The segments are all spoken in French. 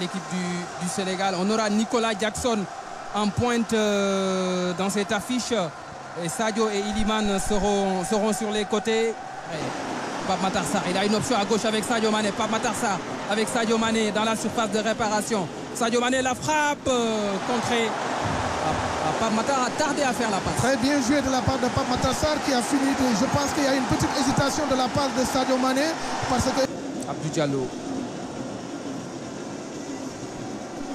l'équipe du Sénégal. On aura Nicolas Jackson en pointe dans cette affiche. Et Sadio et Iliman seront sur les côtés. Pape Matar Sarr, il a une option à gauche avec Sadio Mané. Pape Matar Sarr avec Sadio Mané dans la surface de réparation. Sadio Mané, la frappe contrée. Pape Matar a tardé à faire la passe. Très bien joué de la part de Pape Matar Sarr qui a fini. Je pense qu'il y a une petite hésitation de la part de Sadio Mané parce que... Abdou Diallo.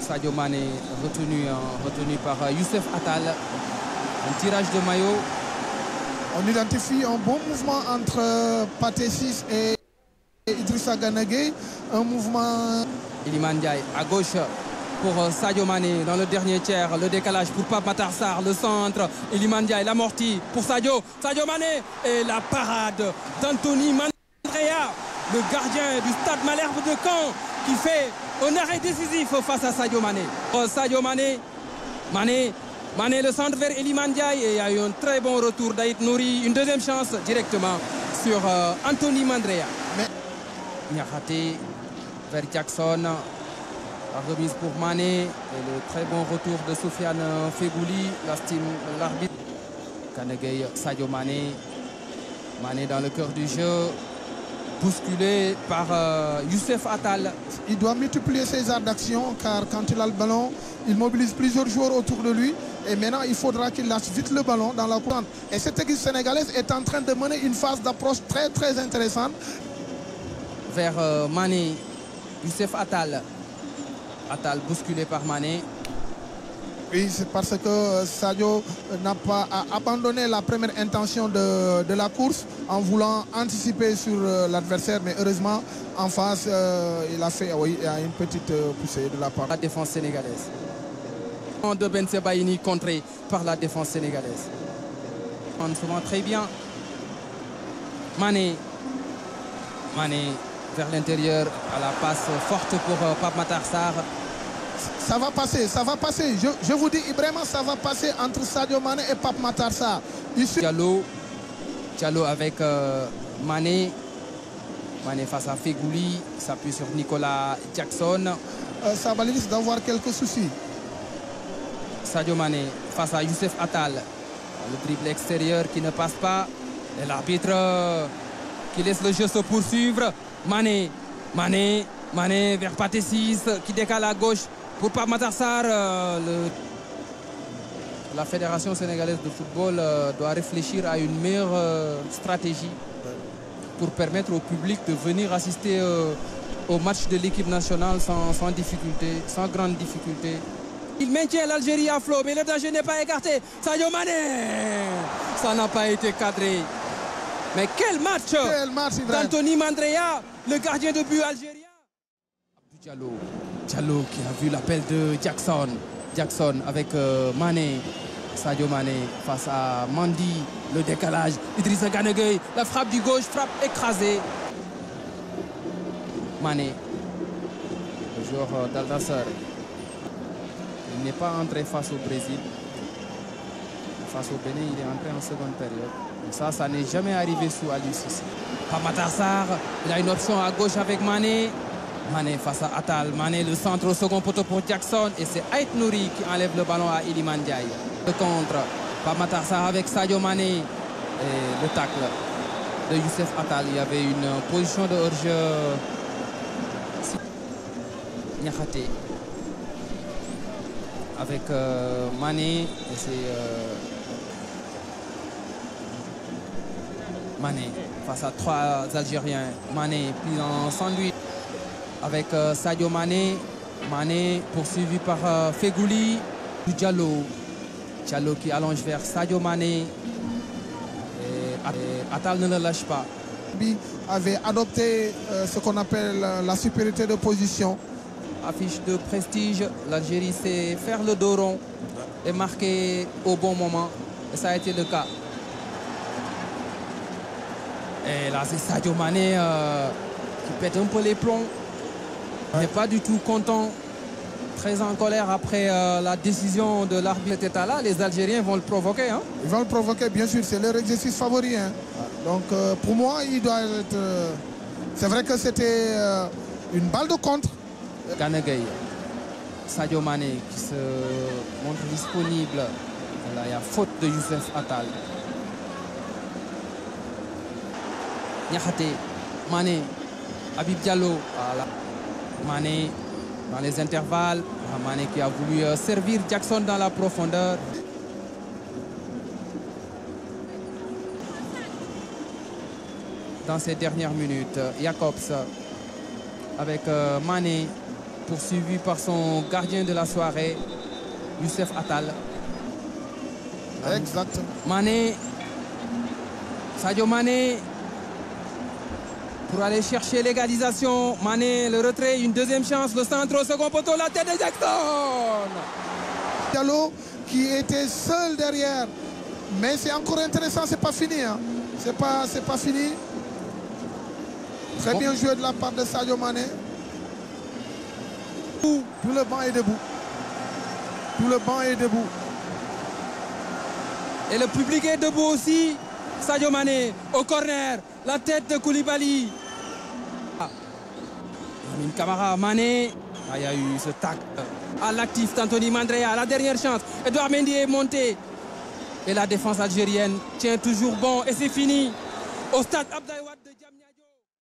Sadio Mané retenu par Youssef Attal. Un tirage de maillot. On identifie un bon mouvement entre Pathé Ciss et Idrissa Gana Gueye. Un mouvement... Iliman Ndiaye à gauche pour Sadio Mané dans le dernier tiers. Le décalage pour Pape Matar Sarr. Le centre. Iliman Ndiaye l'amorti pour Sadio. Sadio Mané et la parade d'Anthony Mandrea, le gardien du stade Malherbe de Caen, qui fait un arrêt décisif face à Sadio Mané. Sadio Mané, Mané le centre vers Iliman Ndiaye et il y a eu un très bon retour d'Aït Nouri. Une deuxième chance directement sur Anthony Mandrea. Mais Niakhaté vers Jackson. La remise pour Mané et le très bon retour de Soufiane Feghouli. L'arbitre. Gana Gueye, Sadio Mané. Mané dans le cœur du jeu. Bousculé par Youssef Attal. Il doit multiplier ses arts d'action car quand il a le ballon, il mobilise plusieurs joueurs autour de lui. Et maintenant, il faudra qu'il lâche vite le ballon dans la courante. Et cette équipe sénégalaise est en train de mener une phase d'approche très très intéressante. Vers Mané, Youssef Attal. Attal bousculé par Mané. Oui, c'est parce que Sadio n'a pas abandonné la première intention de la course en voulant anticiper sur l'adversaire. Mais heureusement, en face, il a une petite poussée de la part de la défense sénégalaise. De Ben Sebaini contré par la défense sénégalaise. On se voit très bien. Mané vers l'intérieur à la passe forte pour Pape Matar Sarr. Ça va passer, ça va passer. Je vous dis, vraiment, ça va passer entre Sadio Mané et Pape Matar Sarr. Diallo avec Mané. Mané face à Feghouli. S'appuie sur Nicolas Jackson. Ça va risque d'avoir quelques soucis. Sadio Mané face à Youssef Attal. Le dribble extérieur qui ne passe pas. Et l'arbitre qui laisse le jeu se poursuivre. Mané vers Pathé Ciss qui décale à gauche pour Pape Matar Sarr. La Fédération sénégalaise de football doit réfléchir à une meilleure stratégie pour permettre au public de venir assister au match de l'équipe nationale sans difficulté, sans grande difficulté. Il maintient l'Algérie à flot, mais le danger n'est pas écarté. Sadio Mané, ça n'a pas été cadré. Mais quel match d'Anthony Mandrea, le gardien de but algérien. Diallo qui a vu l'appel de Jackson. Jackson avec Mané. Sadio Mané face à Mandi. Le décalage. Idrissa Gana Gueye. La frappe du gauche. Frappe écrasée. Mané. Le joueur d'Al Nassr. Il n'est pas entré face au Brésil. Face au Bénin, il est entré en seconde période. Ça n'est jamais arrivé sous Aliou Cissé. Pape Matar Sarr, il a une option à gauche avec Mané. Mané face à Attal. Mané, le centre au second poteau pour Jackson. Et c'est Aït Nouri qui enlève le ballon à Iliman Ndiaye. Le contre. Pape Matar Sarr avec Sadio Mané. Et le tacle de Youssef Attal. Il y avait une position de hors-jeu. Niakhaté. Avec Mané. Et c'est Mané face à trois Algériens. Mané pris en sandwich avec Sadio Mané. Mané poursuivi par Feghouli. Diallo qui allonge vers Sadio Mané. Et Attal ne le lâche pas. Avait adopté ce qu'on appelle la supériorité de position. Affiche de prestige. L'Algérie sait faire le dos rond et marquer au bon moment. Et ça a été le cas. Et là, c'est Sadio Mané qui pète un peu les plombs. Il n'est pas du tout content, très en colère après la décision de l'arbitre. Cet état-là, les Algériens vont le provoquer. Hein? Ils vont le provoquer, bien sûr, c'est leur exercice favori. Hein? Donc, pour moi, il doit être... C'est vrai que c'était une balle de contre. Gana Gueye Sadio Mané qui se montre disponible. Là, il y a faute de Youssef Attal. Niakhaté, Mané, Habib Diallo. Voilà. Mané dans les intervalles. Mané qui a voulu servir Jackson dans la profondeur. Dans ces dernières minutes, Jacobs avec Mané, poursuivi par son gardien de la soirée, Youssef Attal. Exactement. Mané, Sadio Mané, pour aller chercher l'égalisation. Mané, le retrait, une deuxième chance, le centre au second poteau, la tête de Jackson. Diallo qui était seul derrière. Mais c'est encore intéressant, c'est pas fini. Hein. C'est pas fini. Très bien joué de la part de Sadio Mané. Tout le banc est debout. Tout le banc est debout. Et le public est debout aussi. Sadio Mané au corner. La tête de Koulibaly. Lamine Camara, Mané. Ah, il y a eu ce tac à l'actif d'Anthony Mandrea. La dernière chance. Edouard Mendy est monté. Et la défense algérienne tient toujours bon. Et c'est fini au stade Abdoulaye Wade de